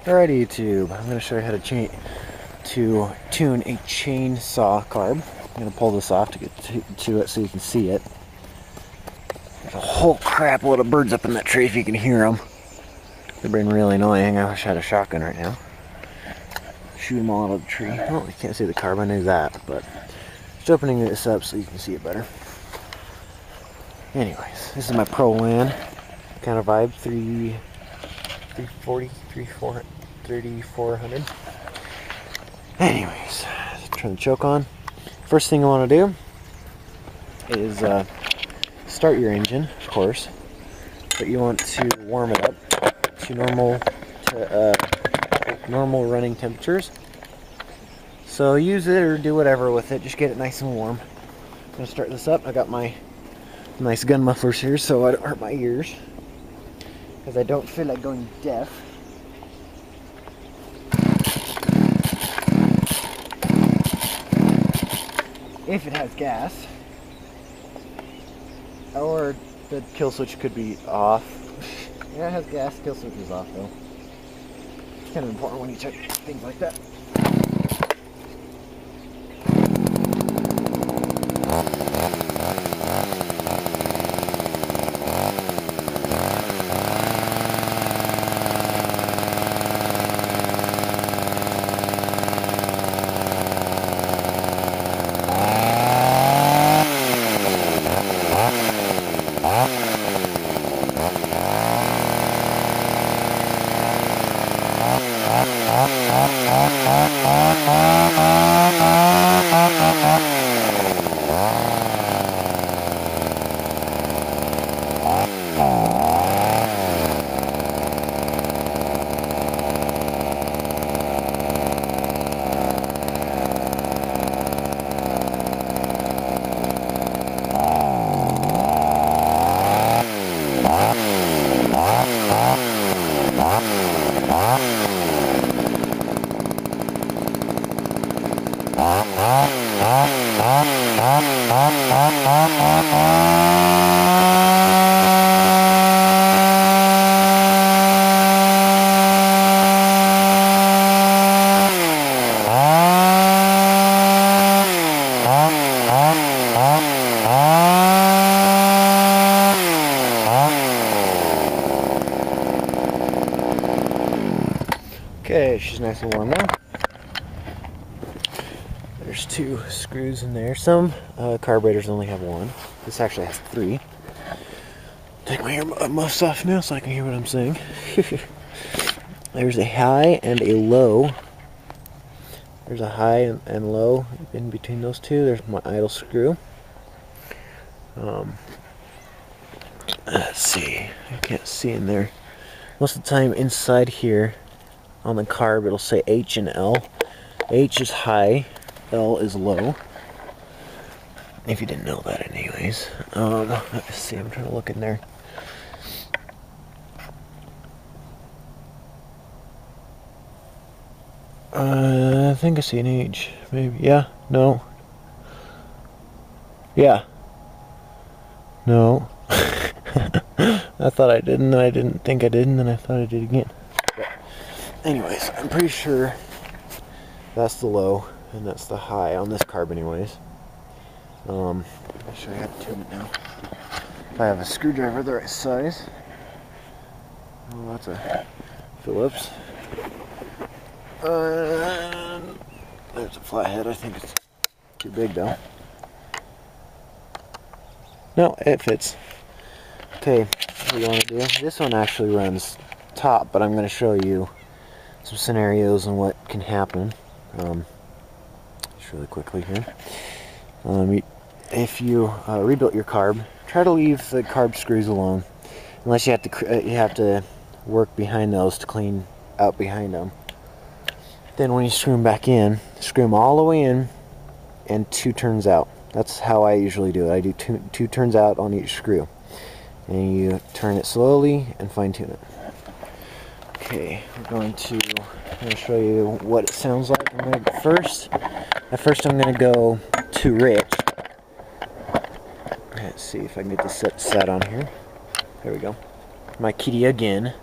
Alright YouTube, I'm going to show you how to tune a chainsaw carb. I'm going to pull this off to get to it so you can see it. There's a whole crap load of birds up in that tree if you can hear them. They've been really annoying. I wish I had a shotgun right now. Shoot them all out of the tree. Oh, you can't see the carb, I knew that, but just opening this up so you can see it better. Anyways, this is my Poulan kind of vibe, 340, 3400. Anyways, turn the choke on. First thing you want to do is start your engine, of course, but you want to warm it up to normal running temperatures. So use it or do whatever with it, just get it nice and warm. I'm going to start this up. I got my nice gun mufflers here so I don't hurt my ears, because I don't feel like going deaf. If it has gas, or the kill switch could be off. Yeah, it has gas, kill switch is off though. It's kind of important when you check things like that. Okay, she's nice and warm now. There's 2 screws in there. Some carburetors only have 1. This actually has 3. Take my earmuffs off now so I can hear what I'm saying. There's a high and a low. There's a high and low in between those 2. There's my idle screw. Let's see. I can't see in there. Most of the time inside here on the carb it'll say H and L. H is high, L is low. If you didn't know that anyways. Let's see, I'm trying to look in there. I think I see an H, maybe. Yeah, no. Yeah. No. I thought I did, and then I didn't think I did, and then I thought I did again. But anyways, I'm pretty sure that's the low, and that's the high on this carb anyways. I'll show you how to tune it now. If I have a screwdriver the right size. Oh, that's a Phillips. There's a flathead. I think it's too big though. No, it fits. Okay, what you want to do? This one actually runs top, but I'm going to show you some scenarios and what can happen. Just really quickly here. If you rebuilt your carb, try to leave the carb screws alone, unless you have to work behind those to clean out behind them. Then when you screw them back in, screw them all the way in and 2 turns out. That's how I usually do it. I do two turns out on each screw, and you turn it slowly and fine tune it. Okay, I'm going to show you what it sounds like. At first I'm going to go to rich. Let's see if I can get this set on here. There we go. My kitty again.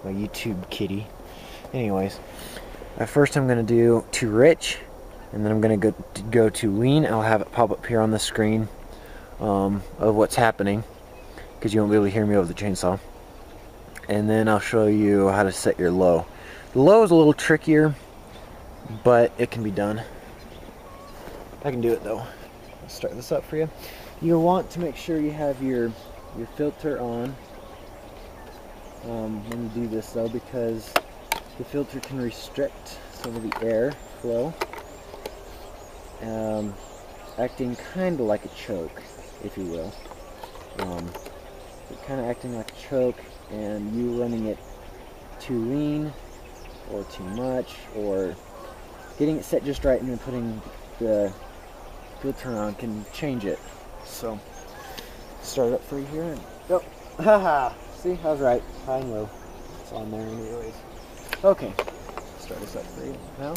My YouTube kitty. Anyways, at first I'm going to do too rich, and then I'm going to go to lean. I'll have it pop up here on the screen of what's happening, because you won't be able to hear me over the chainsaw. And then I'll show you how to set your low. The low is a little trickier, but it can be done. I can do it though. Let's start this up for you. You'll want to make sure you have your filter on when you do this though, because the filter can restrict some of the air flow, acting kind of like a choke, if you will. Kind of acting like a choke, and you running it too lean or too much, or getting it set just right and then putting the filter on can change it. So start it up for you here and go. Haha! See, I was right. High and low. It's on there anyways. Okay, start this up for you now.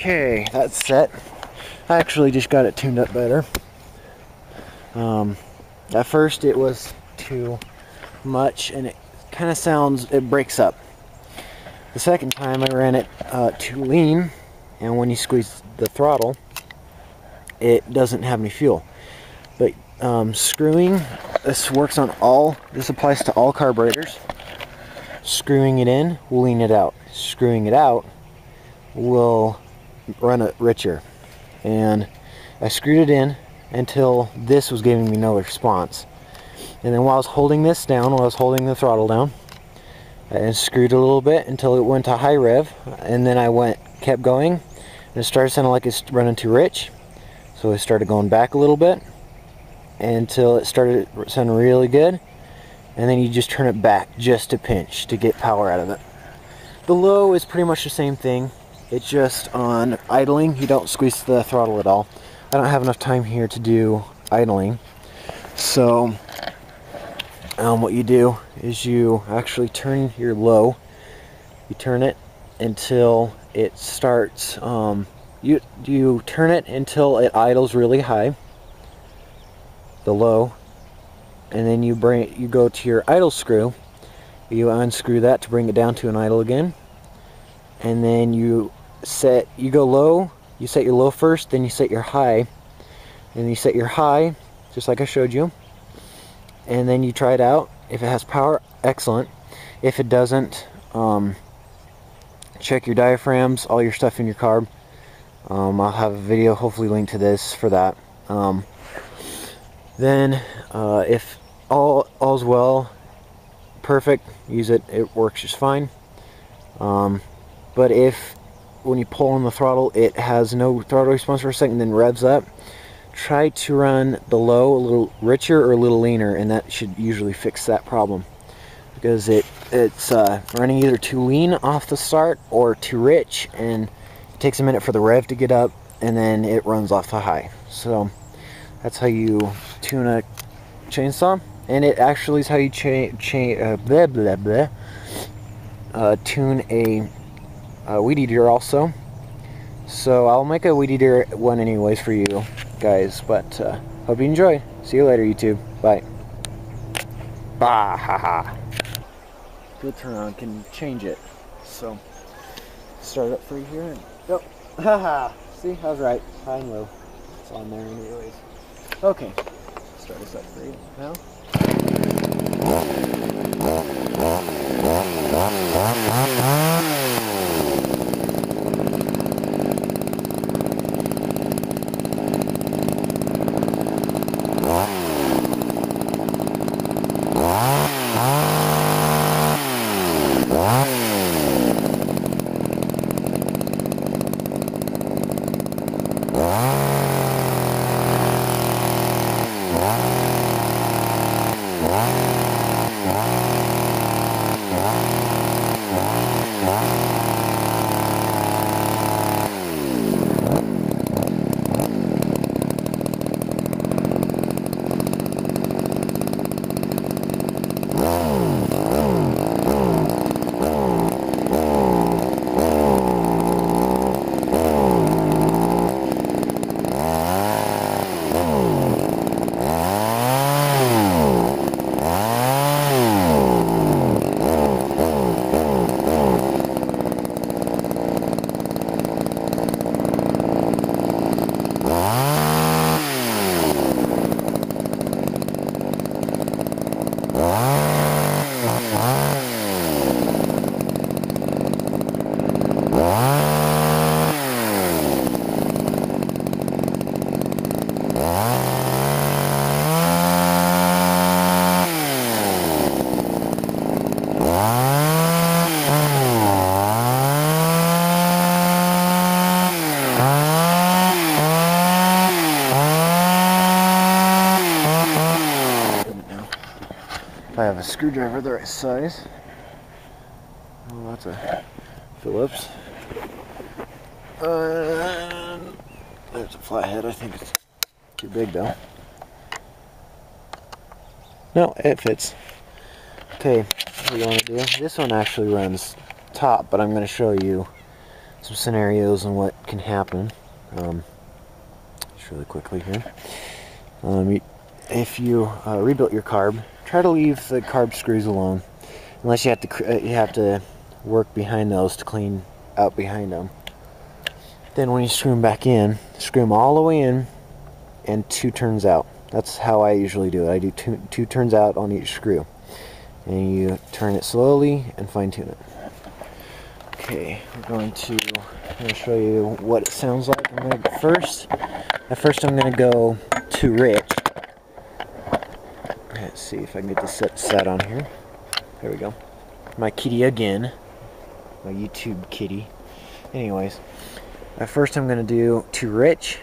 Okay, that's set. I actually just got it tuned up better. At first it was too much and it kind of sounds, it breaks up. The second time I ran it too lean, and when you squeeze the throttle it doesn't have any fuel. But screwing, this works on all, this applies to all carburetors. Screwing it in will lean it out. Screwing it out will run it richer. And I screwed it in until this was giving me no response. And then while I was holding this down, while I was holding the throttle down, I screwed a little bit until it went to high rev, and then I kept going, and it started sounding like it's running too rich. So I started going back a little bit until it started sounding really good, and then you just turn it back just a pinch to get power out of it. The low is pretty much the same thing. It's just on idling, you don't squeeze the throttle at all. I don't have enough time here to do idling. So what you do is you actually turn your low. You turn it until it starts, you turn it until it idles really high, the low, and then you go to your idle screw. You unscrew that to bring it down to an idle again, and then you go low. You set your low first, then you set your high, and you set your high just like I showed you, and then you try it out. If it has power, excellent. If it doesn't, check your diaphragms, all your stuff in your carb. I'll have a video hopefully linked to this for that. Then if all's well, perfect, use it, it works just fine. But if when you pull on the throttle it has no throttle response for a second, then revs up, try to run the low a little richer or a little leaner, and that should usually fix that problem, because it's running either too lean off the start or too rich, and it takes a minute for the rev to get up, and then it runs off the high. So that's how you tune a chainsaw, and it actually is how you tune a Weedeater also. So I'll make a Weedeater one anyways for you guys, but hope you enjoy. See you later, YouTube. Bye. Bah, haha. Filter on can change it. So start up for you here and go. Haha. See, I was right. High and low. It's on there anyways. Okay. Start this up for you now. If I have a screwdriver the right size. Oh, that's a Phillips. There's a flathead. I think it's too big though. No, it fits. Okay, what you want to do? This one actually runs top, but I'm going to show you some scenarios and what can happen. Just really quickly here. If you rebuilt your carb, try to leave the carb screws alone, unless you have to work behind those to clean out behind them. Then when you screw them back in, screw them all the way in and 2 turns out. That's how I usually do it. I do two turns out on each screw, and you turn it slowly and fine tune it. Okay, I'm going to show you what it sounds like. At first I'm going to go to rich. Let's see if I can get this set on here. There we go. My kitty again. My YouTube kitty. Anyways, at first I'm going to do to rich,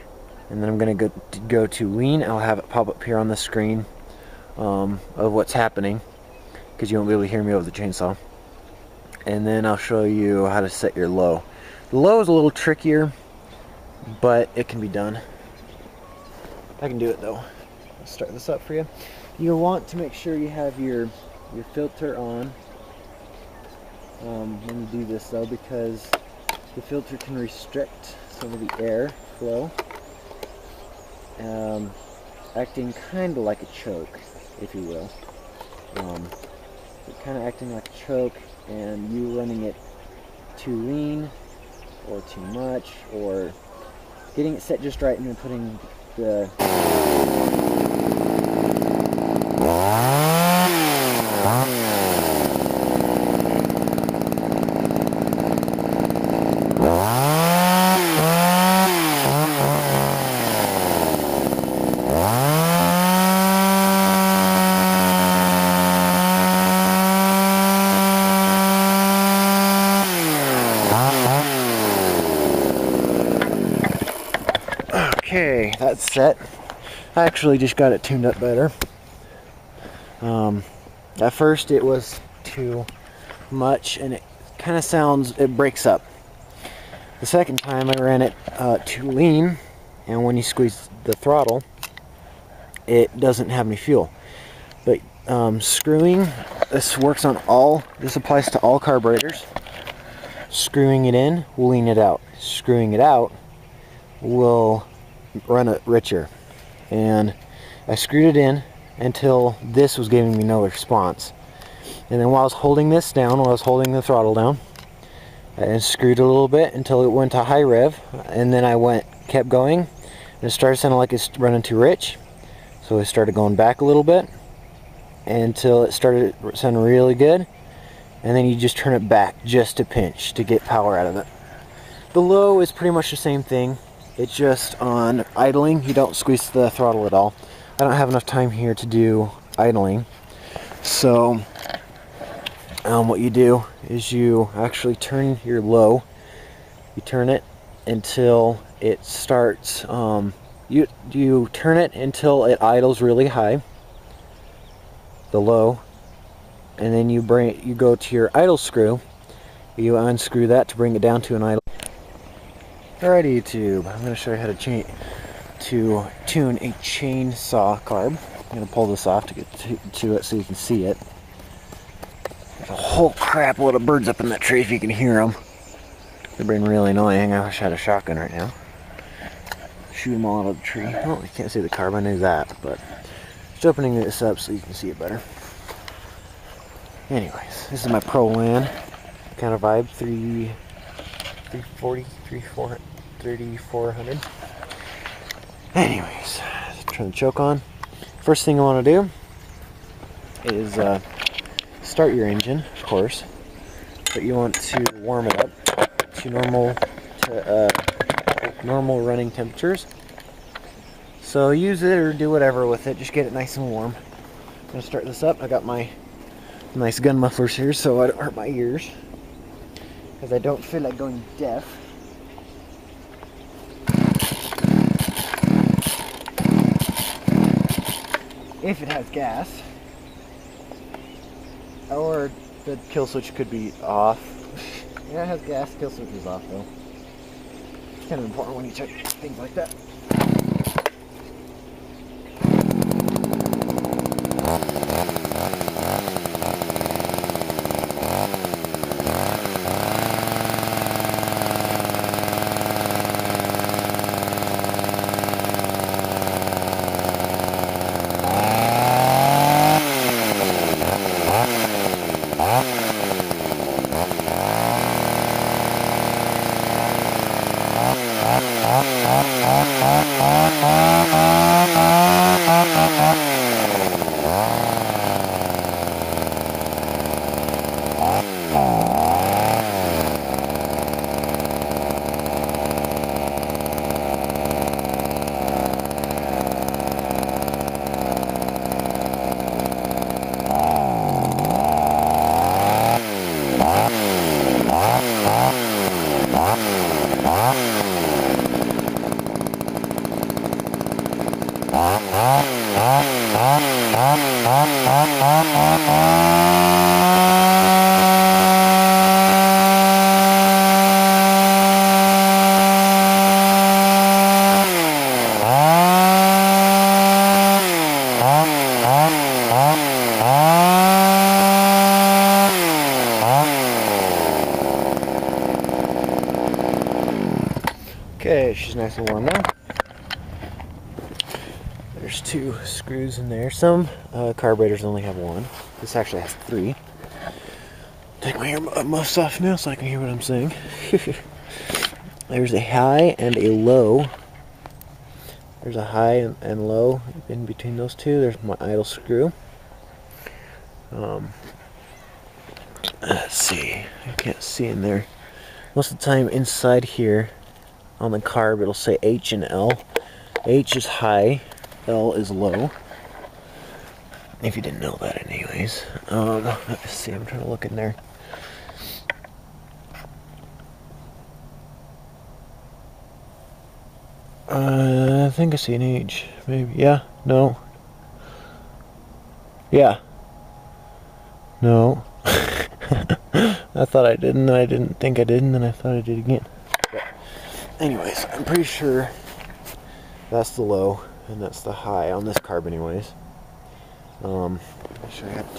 and then I'm going to go to lean. I'll have it pop up here on the screen of what's happening, because you won't be able to hear me over the chainsaw. And then I'll show you how to set your low. The low is a little trickier, but it can be done. I can do it though. Let's start this up for you. You'll want to make sure you have your filter on when you do this though, because the filter can restrict some of the air flow, acting kind of like a choke, if you will. Kind of acting like a choke, and you running it too lean or too much, or getting it set just right and then putting the Okay, that's set. I actually just got it tuned up better. At first it was too much and it kind of sounds, it breaks up. The second time I ran it too lean, and when you squeeze the throttle it doesn't have any fuel. But screwing, this works on all, this applies to all carburetors. Screwing it in will lean it out. Screwing it out will run it richer. And I screwed it in until this was giving me no response. And then while I was holding this down, while I was holding the throttle down, I screwed it a little bit until it went to high rev, and then I kept going, and it started sounding like it's running too rich. So I started going back a little bit until it started sounding really good, and then you just turn it back just a pinch to get power out of it. The low is pretty much the same thing. It's just on idling, you don't squeeze the throttle at all. I don't have enough time here to do idling. So what you do is you actually turn your low. You turn it until it starts, you turn it until it idles really high, the low, and then you go to your idle screw. You unscrew that to bring it down to an idle. Alrighty, YouTube, I'm going to show you how to tune a chainsaw carb. I'm going to pull this off to get to it so you can see it. There's a whole crap load of birds up in that tree if you can hear them. They're being really annoying. I wish I had a shotgun right now. Shoot them all out of the tree. Oh, you can't see the carb, I knew that, but just opening this up so you can see it better. Anyways, this is my Poulan kind of vibe, 340, 3400. Anyways, turn the choke on. First thing I want to do is start your engine, of course, but you want to warm it up to normal running temperatures. So use it or do whatever with it, just get it nice and warm. I'm going to start this up. I got my nice gun mufflers here so I don't hurt my ears, because I don't feel like going deaf. If it has gas, or the kill switch could be off. Yeah, it has gas, kill switch is off though. It's kind of important when you check things like that. Okay, she's nice and warm now. There's 2 screws in there. Some carburetors only have 1. This actually has 3. Take my earmuffs off now so I can hear what I'm saying. There's a high and a low. There's a high and low in between those 2. There's my idle screw. Let's see. I can't see in there. Most of the time inside here on the carb it'll say H and L. H is high, L is low. If you didn't know that anyways. Let's see, I'm trying to look in there. I think I see an H. Maybe. Yeah. No. Yeah. No. I thought I did, and then I didn't think I did, and then I thought I did again. But anyways, I'm pretty sure that's the low, and that's the high on this carb anyways. I should have